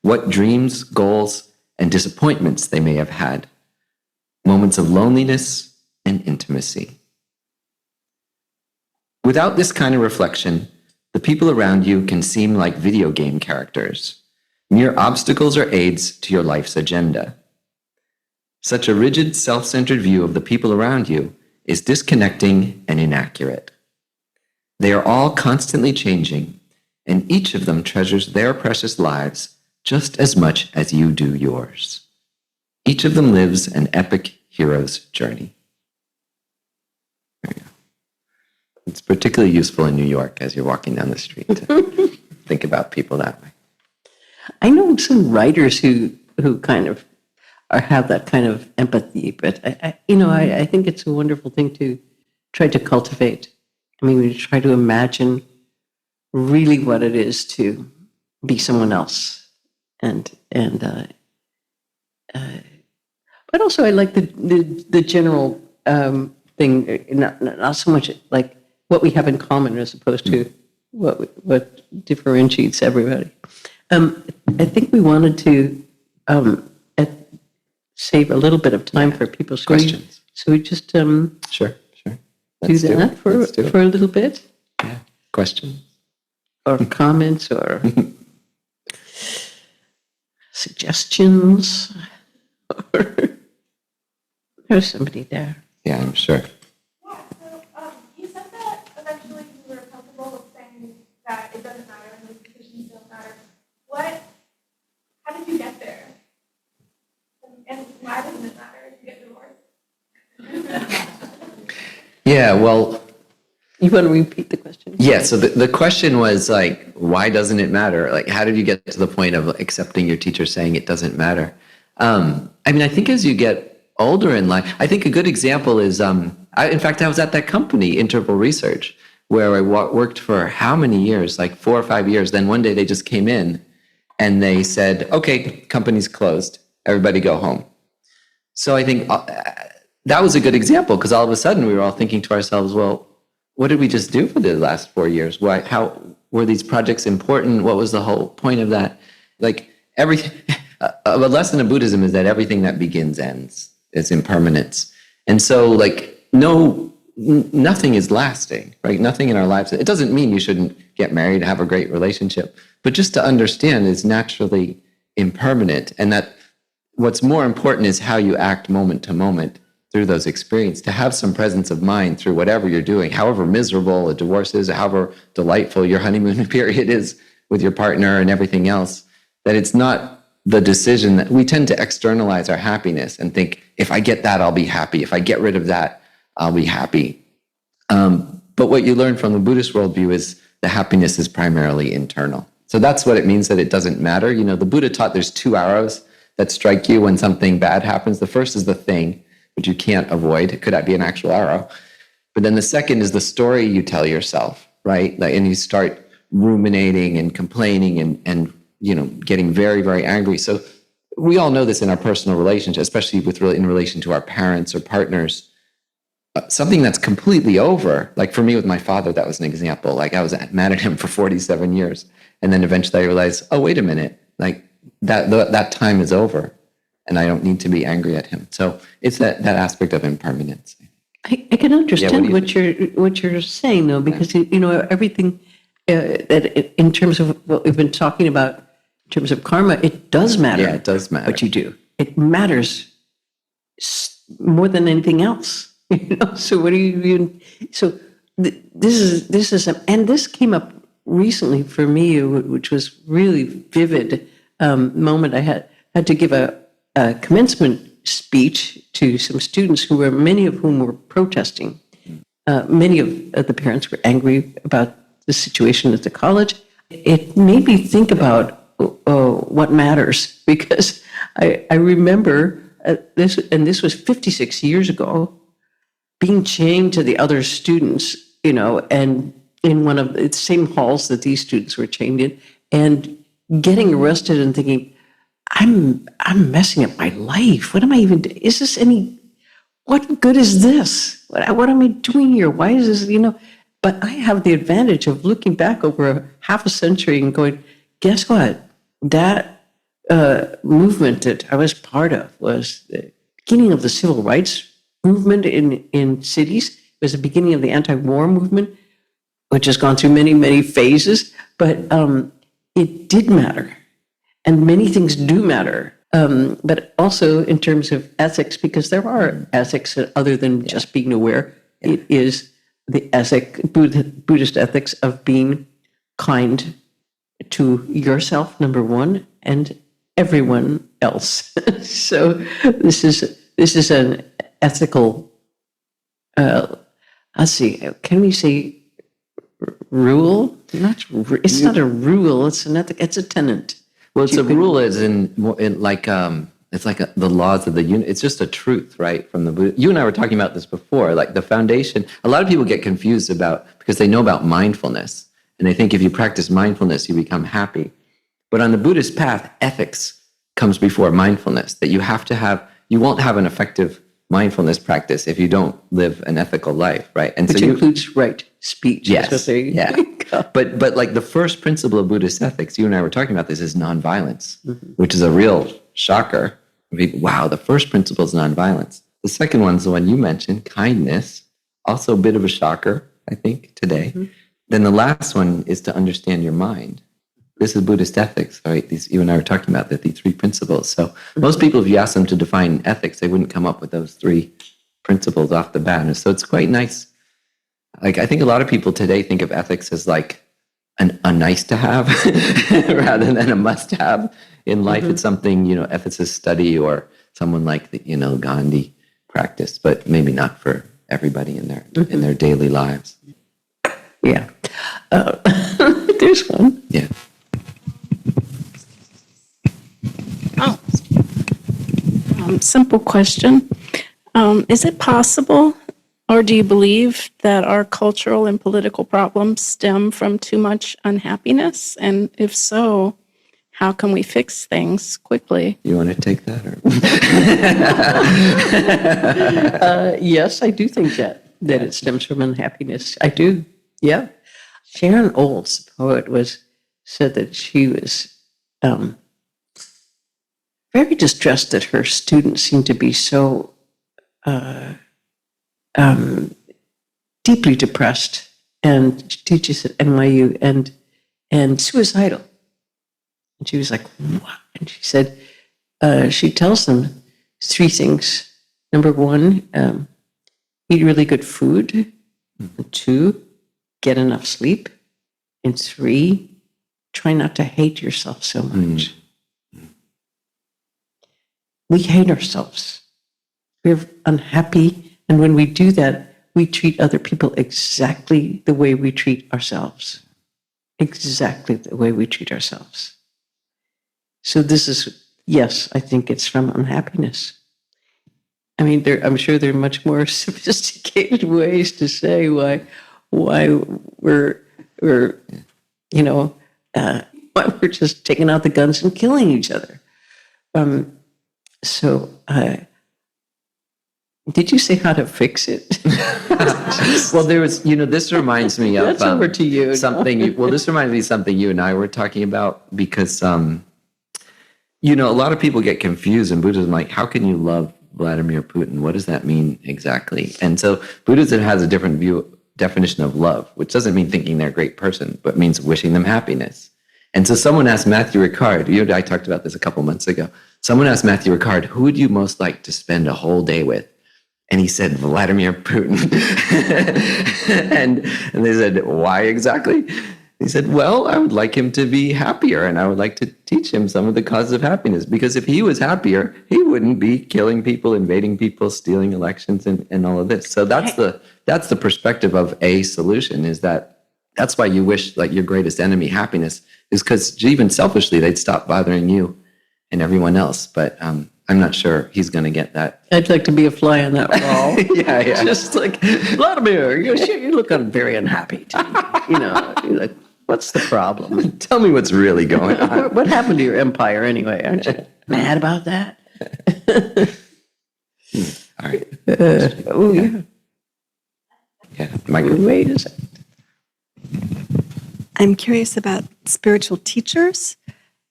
What dreams, goals, and disappointments they may have had, moments of loneliness and intimacy. Without this kind of reflection, the people around you can seem like video game characters, mere obstacles or aids to your life's agenda. Such a rigid, self-centered view of the people around you is disconnecting and inaccurate. They are all constantly changing, and each of them treasures their precious lives just as much as you do yours. Each of them lives an epic hero's journey. There you go. It's particularly useful in New York as you're walking down the street to think about people that way. I know some writers who kind of have that kind of empathy, but I think it's a wonderful thing to try to cultivate. I mean, we try to imagine really what it is to be someone else, but also I like the general thing, not so much like what we have in common as opposed to what differentiates everybody. I think we wanted to save a little bit of time for people. Questions. So we just Sure. do that for a little bit, Yeah. Questions. or comments, or suggestions. Or there's somebody there. Yeah, I'm sure. Yeah, so you said that eventually you were comfortable with saying that it doesn't matter and those decisions don't matter. How did you get there? And why doesn't it matter if you get divorced? Yeah, well, You want to repeat the question? yeah, so the question was like, why doesn't it matter? Like, how did you get to the point of accepting your teacher saying it doesn't matter? I mean, I think as you get older in life, I think a good example is, in fact, I was at that company, Interval Research, where I worked for how many years, like 4 or 5 years. Then one day they just came in and they said, okay, company's closed, everybody go home. So I think that was a good example, because all of a sudden we were all thinking to ourselves, well, what did we just do for the last 4 years? Why? How were these projects important? What was the whole point of that? Like everything, a lesson of Buddhism is that everything that begins ends. It's impermanence. And so like nothing is lasting, right? Nothing in our lives. It doesn't mean you shouldn't get married and have a great relationship, but just to understand it's naturally impermanent, and that what's more important is how you act moment to moment through those experiences, to have some presence of mind through whatever you're doing, however miserable a divorce is, or however delightful your honeymoon period is with your partner and everything else, that it's not the decision that we tend to externalize our happiness and think, if I get that, I'll be happy. If I get rid of that, I'll be happy. But what you learn from the Buddhist worldview is the happiness is primarily internal. So that's what it means that it doesn't matter. You know, the Buddha taught there's 2 arrows that strike you when something bad happens. The first is the thing, which you can't avoid. It could be an actual arrow. But then the second is the story you tell yourself, right? Like, and you start ruminating and complaining and you know, getting very, very angry. So we all know this in our personal relationships, especially in relation to our parents or partners. Something that's completely over, like for me with my father, that was an example. Like I was mad at him for 47 years. And then eventually I realized, oh, wait a minute, like that time is over and I don't need to be angry at him. So it's that aspect of impermanence. I can understand what you're saying, though, because you know everything that in terms of what we've been talking about, in terms of karma, it does matter. Yeah, it does matter what you do. It matters more than anything else. You know. So what do you even? So this is and this came up recently for me, which was really vivid moment. I had to give a commencement speech to some students many of whom were protesting. Many of the parents were angry about the situation at the college. It made me think about what matters, because I remember this, and this was 56 years ago, being chained to the other students and in one of the same halls that these students were chained in, and getting arrested and thinking, I'm messing up my life. What am I even doing? Is this what good is this? What am I doing here? Why is this, But I have the advantage of looking back over half a century and going, guess what? That movement that I was part of was the beginning of the civil rights movement in cities. It was the beginning of the anti-war movement, which has gone through many, many phases, but it did matter. And many things do matter, but also in terms of ethics, because there are ethics other than just being aware. It is the Buddhist ethics of being kind to yourself, number one, and everyone else. So this is an ethical. Let's see. Can we say rule? It's not a rule. It's an ethic. It's a tenet. Well, it's a rule as in like it's like the laws of the unit. It's just a truth, right? From the Buddha. You and I were talking about this before. Like the foundation. A lot of people get confused because they know about mindfulness, and they think if you practice mindfulness, you become happy. But on the Buddhist path, ethics comes before mindfulness. That you won't have an effective mindfulness practice if you don't live an ethical life, right? And which includes right speech. Yes, yeah. But like the first principle of Buddhist ethics, you and I were talking about this, is nonviolence, which is a real shocker. Wow, the first principle is nonviolence. The second one is the one you mentioned, kindness, also a bit of a shocker, I think, today. Then the last one is to understand your mind. This is Buddhist ethics, right? You and I were talking about the three principles. So most people, if you ask them to define ethics, they wouldn't come up with those three principles off the bat. And so it's quite nice. Like, I think a lot of people today think of ethics as like a nice to have rather than a must have in life. It's something, ethicists study, or someone like, Gandhi practice, but maybe not for everybody in their daily lives. Yeah. There's one. Yeah. Simple question. Is it possible, or do you believe that our cultural and political problems stem from too much unhappiness? And if so, how can we fix things quickly? You want to take that? Or? Yes, I do think that it stems from unhappiness. I do. Yeah. Sharon Olds, the poet, said that she was very distressed that her students seemed to be so deeply depressed, and she teaches at NYU, and suicidal. And she was like, what? And she said, she tells them three things. Number one, eat really good food. And two, get enough sleep. And three, try not to hate yourself so much. We hate ourselves. We're unhappy. And when we do that, we treat other people exactly the way we treat ourselves. Exactly the way we treat ourselves. So this is, yes, I think it's from unhappiness. I mean, I'm sure there are much more sophisticated ways to say why we're why we're just taking out the guns and killing each other. So, did you say how to fix it? Well, there was, this reminds me of That's over to you. This reminds me of something you and I were talking about, because, a lot of people get confused in Buddhism, like, how can you love Vladimir Putin? What does that mean exactly? And so Buddhism has a different definition of love, which doesn't mean thinking they're a great person, but means wishing them happiness. And so someone asked Matthew Ricard, you and I talked about this a couple months ago. Someone asked Matthew Ricard, who would you most like to spend a whole day with? And he said, Vladimir Putin. and they said, why exactly? He said, well, I would like him to be happier, and I would like to teach him some of the causes of happiness, because if he was happier, he wouldn't be killing people, invading people, stealing elections, and all of this. So that's the perspective of a solution, is that's why you wish, like, your greatest enemy happiness, is because even selfishly they'd stop bothering you and everyone else. But I'm not sure he's going to get that. I'd like to be a fly on that wall. Yeah. Just like, Vladimir, you look very unhappy. You're like, what's the problem? Tell me what's really going on. What happened to your empire anyway? Aren't you mad about that? All right. Oh, yeah. Yeah. Microphone. Wait a second. I'm curious about spiritual teachers,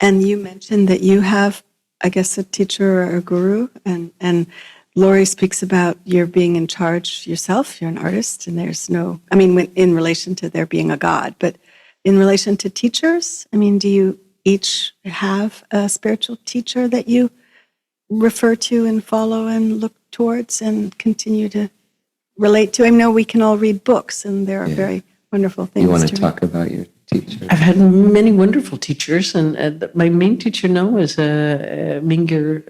and you mentioned that you have, I guess, a teacher or a guru, and Laurie speaks about your being in charge yourself. You're an artist, and there's no, I mean, in relation to there being a God, but in relation to teachers, I mean, do you each have a spiritual teacher that you refer to and follow and look towards and continue to relate to? I know we can all read books, and there are very wonderful things. You want to read. talk about your teacher? I've had many wonderful teachers, and my main teacher now is Minger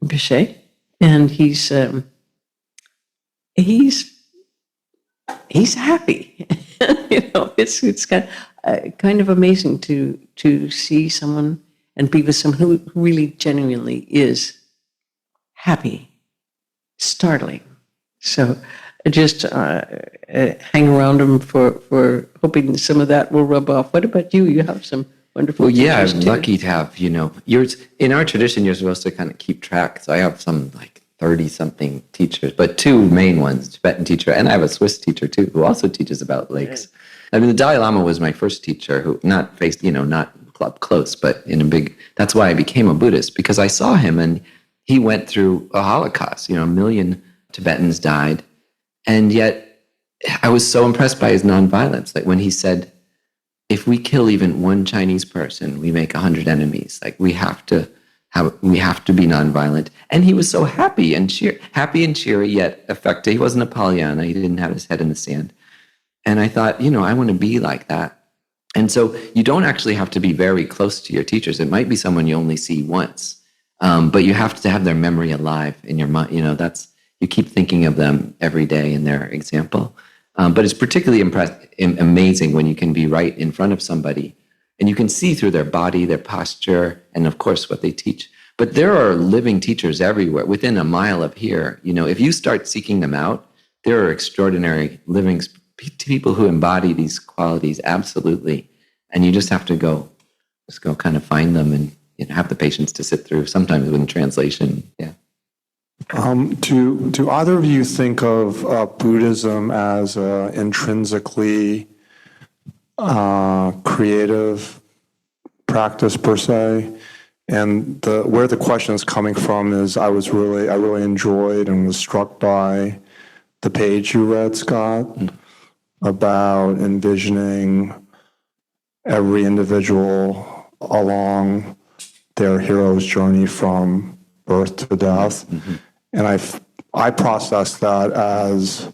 Bichet, and he's happy. It's kind of amazing to see someone and be with someone who really genuinely is happy. Startling. So just hang around him for hoping some of that will rub off. What about you? You have some wonderful Well, yeah, teachers I'm too. lucky to have, yours. In our tradition, you're supposed to kind of keep track. So I have some like 30-something teachers, but two main ones, Tibetan teacher, and I have a Swiss teacher too, who also teaches about lakes. I mean, the Dalai Lama was my first teacher, who not up close, but in a big, that's why I became a Buddhist, because I saw him and he went through a Holocaust, 1 million Tibetans died. And yet I was so impressed by his nonviolence. Like when he said, if we kill even one Chinese person, we make 100 enemies. Like we have to be nonviolent. And he was so happy and cheery, yet affected. He wasn't a Pollyanna. He didn't have his head in the sand. And I thought, I want to be like that. And so you don't actually have to be very close to your teachers. It might be someone you only see once, but you have to have their memory alive in your mind. You keep thinking of them every day in their example. But it's particularly amazing when you can be right in front of somebody and you can see through their body, their posture, and of course what they teach. But there are living teachers everywhere, within a mile of here. If you start seeking them out, there are extraordinary living people who embody these qualities, absolutely. And you just have to go kind of find them and have the patience to sit through, sometimes with translation. Yeah. Do either of you think of Buddhism as a intrinsically creative practice per se? And where the question is coming from is I really enjoyed and was struck by the page you read, Scott, about envisioning every individual along their hero's journey from birth to death. Mm-hmm. And I process that as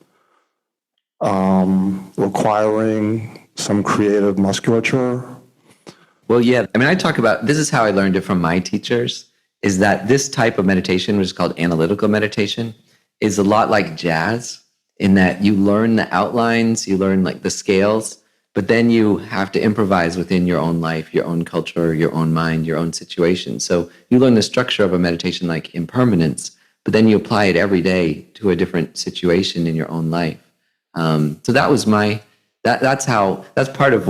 requiring some creative musculature. Well, yeah. I mean, I talk about, this is how I learned it from my teachers, is that this type of meditation, which is called analytical meditation, is a lot like jazz in that you learn the outlines, you learn like the scales, but then you have to improvise within your own life, your own culture, your own mind, your own situation. So you learn the structure of a meditation like impermanence, but then you apply it every day to a different situation in your own life. So that was that's part of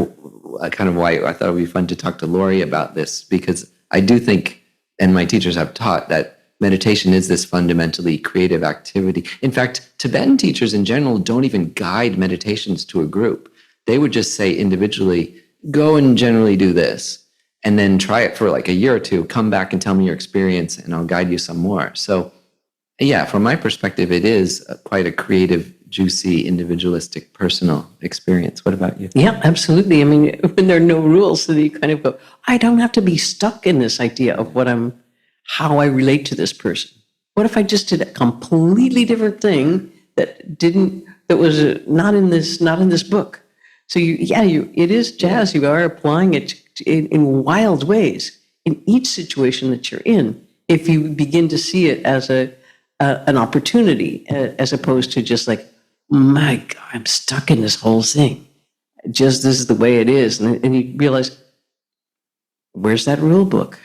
kind of why I thought it would be fun to talk to Laurie about this, because I do think, and my teachers have taught, that meditation is this fundamentally creative activity. In fact, Tibetan teachers in general don't even guide meditations to a group. They would just say individually, go and generally do this, and then try it for like a year or two, come back and tell me your experience, and I'll guide you some more. So yeah, from my perspective, it is quite a creative, juicy, individualistic, personal experience. What about you? Yeah, absolutely. I mean, when there are no rules, then you kind of go, I don't have to be stuck in this idea of how I relate to this person. What if I just did a completely different thing that was not in this book? So it is jazz. You are applying it in wild ways in each situation that you're in. If you begin to see it as an opportunity, as opposed to just like, my God, I'm stuck in this whole thing. Just this is the way it is, and you realize, where's that rule book?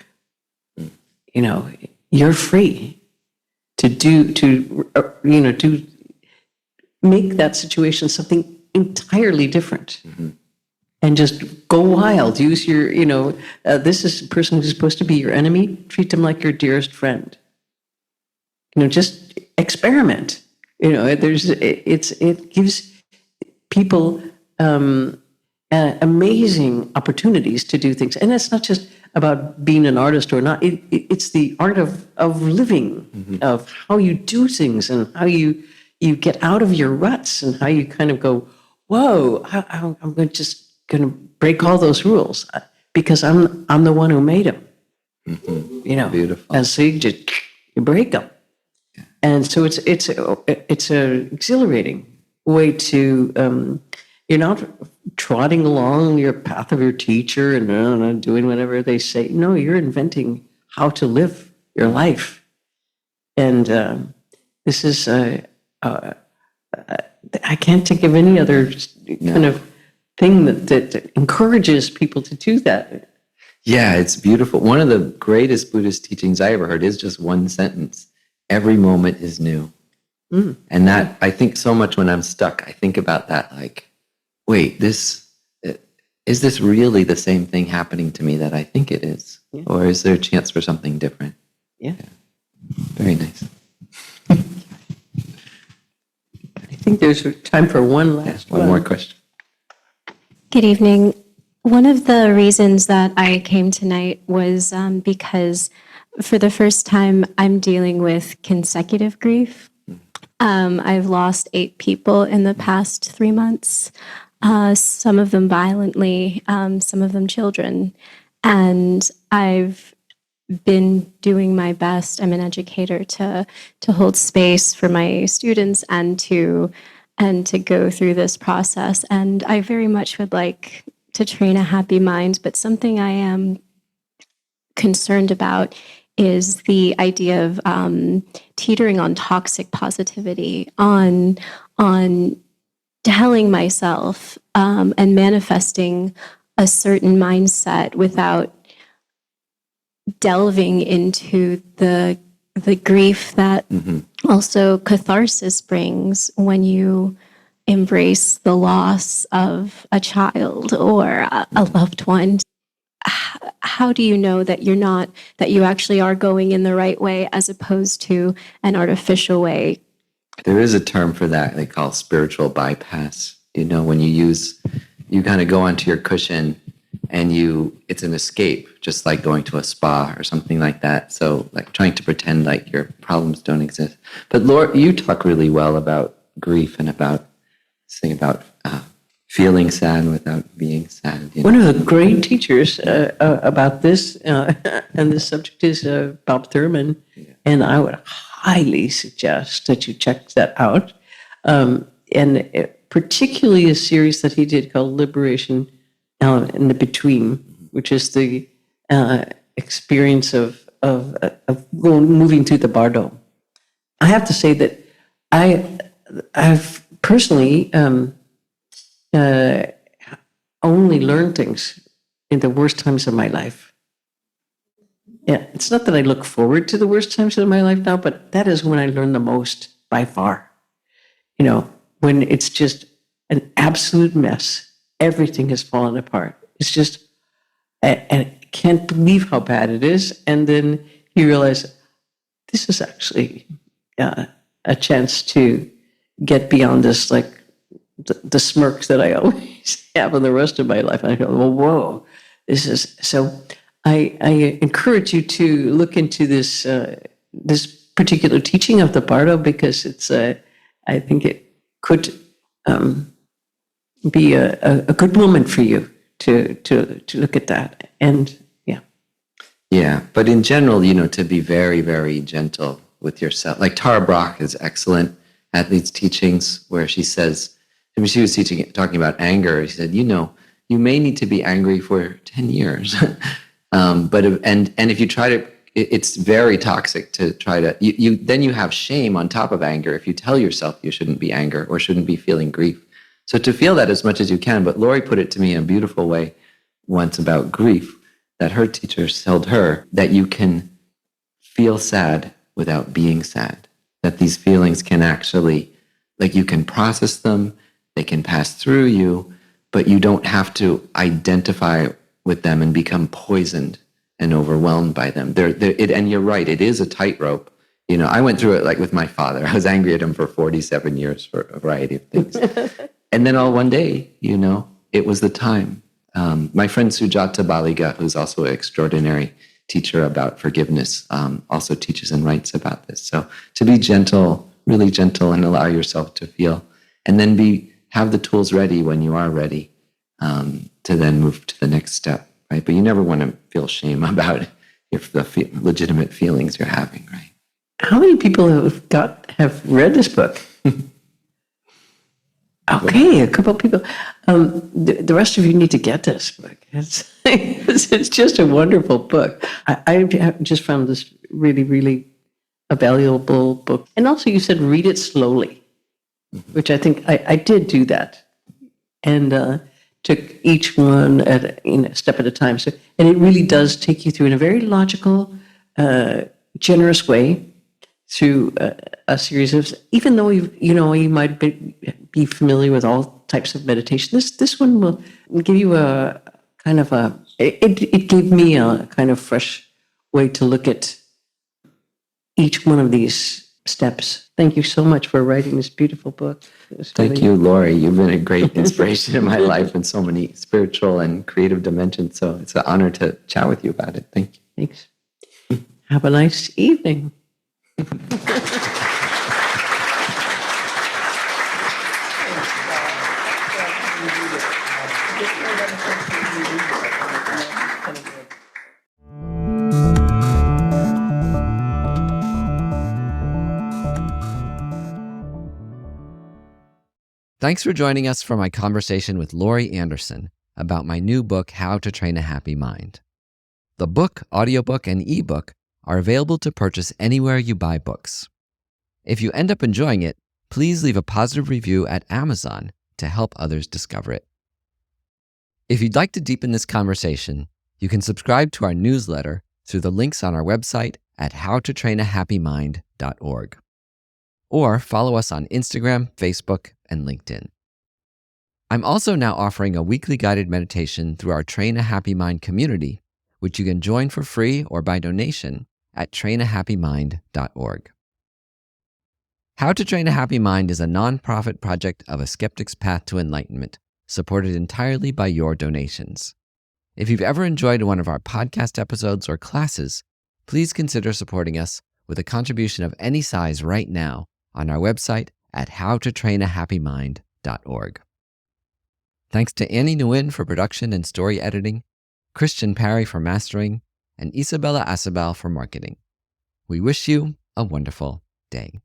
you're free to make that situation something entirely different. And just go wild. Use your, this is a person who's supposed to be your enemy. Treat them like your dearest friend. Just experiment. It gives people amazing opportunities to do things. And it's not just about being an artist or not. It's the art of living, of how you do things and how you get out of your ruts and how you kind of go, whoa, I'm going to break all those rules because I'm the one who made them. Beautiful. And so you break them. And so it's a exhilarating way to, you're not trotting along your path of your teacher and doing whatever they say. No, you're inventing how to live your life. And this is, I can't think of any other kind of thing that encourages people to do that. Yeah, it's beautiful. One of the greatest Buddhist teachings I ever heard is just one sentence. Every moment is new. And that, I think so much when I'm stuck, I think about that like, wait, is this really the same thing happening to me that I think it is? Yeah. Or is there a chance for something different? Yeah. Very nice. I think there's time for one last one more question. Good evening. One of the reasons that I came tonight was because for the first time, I'm dealing with consecutive grief. I've lost 8 people in the past 3 months, some of them violently, some of them children. And I've been doing my best. I'm an educator to hold space for my students and to go through this process. And I very much would like to train a happy mind, but something I am concerned about is the idea of teetering on toxic positivity, on telling myself and manifesting a certain mindset without delving into the grief that also catharsis brings when you embrace the loss of a child or a loved one. How do you know that that you actually are going in the right way as opposed to an artificial way? There is a term for that they call spiritual bypass. When you kind of go onto your cushion and it's an escape, just like going to a spa or something like that. So like trying to pretend like your problems don't exist. But Laurie, you talk really well about grief and about feeling sad without being sad. One of the great teachers about this, and this subject is Bob Thurman, and I would highly suggest that you check that out. And particularly a series that he did called Liberation in the Between, which is the experience of moving through the bardo. I have to say that I've personally only learned things in the worst times of my life. Yeah, it's not that I look forward to the worst times of my life now, but that is when I learn the most by far. When it's just an absolute mess, everything has fallen apart. It's just, and I can't believe how bad it is. And then you realize this is actually a chance to get beyond this, like the smirk that I always have in the rest of my life. And I go, well, whoa, this is so. I encourage you to look into this this particular teaching of the Bardo because it's I think it could be a good moment for you to look at that. And yeah, but in general, to be very, very gentle with yourself. Like Tara Brach is excellent at these teachings where she says, she was talking about anger. She said, you may need to be angry for 10 years. But if you try to, it's very toxic to try to, then you have shame on top of anger if you tell yourself you shouldn't be angry or shouldn't be feeling grief. So to feel that as much as you can, but Laurie put it to me in a beautiful way once about grief, that her teachers told her that you can feel sad without being sad, that these feelings can actually, like, you can process them, they can pass through you, but you don't have to identify with them and become poisoned and overwhelmed by them. And you're right, it is a tightrope. I went through it like with my father. I was angry at him for 47 years for a variety of things. And then all one day, it was the time. My friend Sujata Baliga, who's also an extraordinary teacher about forgiveness, also teaches and writes about this. So to be gentle, really gentle, and allow yourself to feel, and then have the tools ready when you are ready to then move to the next step, right? But you never want to feel shame about the legitimate feelings you're having, right? How many people have read this book? Okay, a couple of people. The rest of you need to get this book. It's just a wonderful book. I have just found this really, really a valuable book. And also you said read it slowly, which I think I did do that. And took each one at a step at a time. So, and it really does take you through in a very logical, generous way through a series of, even though you might be familiar with all types of meditation, this one will give you a kind of it gave me a kind of fresh way to look at each one of these steps. Thank you so much for writing this beautiful book. Thank you, Laurie. You've been a great inspiration in my life in so many spiritual and creative dimensions. So it's an honor to chat with you about it. Thank you. Thanks. Have a nice evening. Thanks for joining us for my conversation with Laurie Anderson about my new book, How to Train a Happy Mind. The book, audiobook, and ebook are available to purchase anywhere you buy books. If you end up enjoying it, please leave a positive review at Amazon to help others discover it. If you'd like to deepen this conversation, you can subscribe to our newsletter through the links on our website at howtotrainahappymind.org. Or follow us on Instagram, Facebook, and LinkedIn. I'm also now offering a weekly guided meditation through our Train a Happy Mind community, which you can join for free or by donation at trainahappymind.org. How to Train a Happy Mind is a nonprofit project of a skeptic's path to enlightenment, supported entirely by your donations. If you've ever enjoyed one of our podcast episodes or classes, please consider supporting us with a contribution of any size right now on our website at howtotrainahappymind.org. Thanks to Annie Nguyen for production and story editing, Christian Parry for mastering, and Isabella Acebal for marketing. We wish you a wonderful day.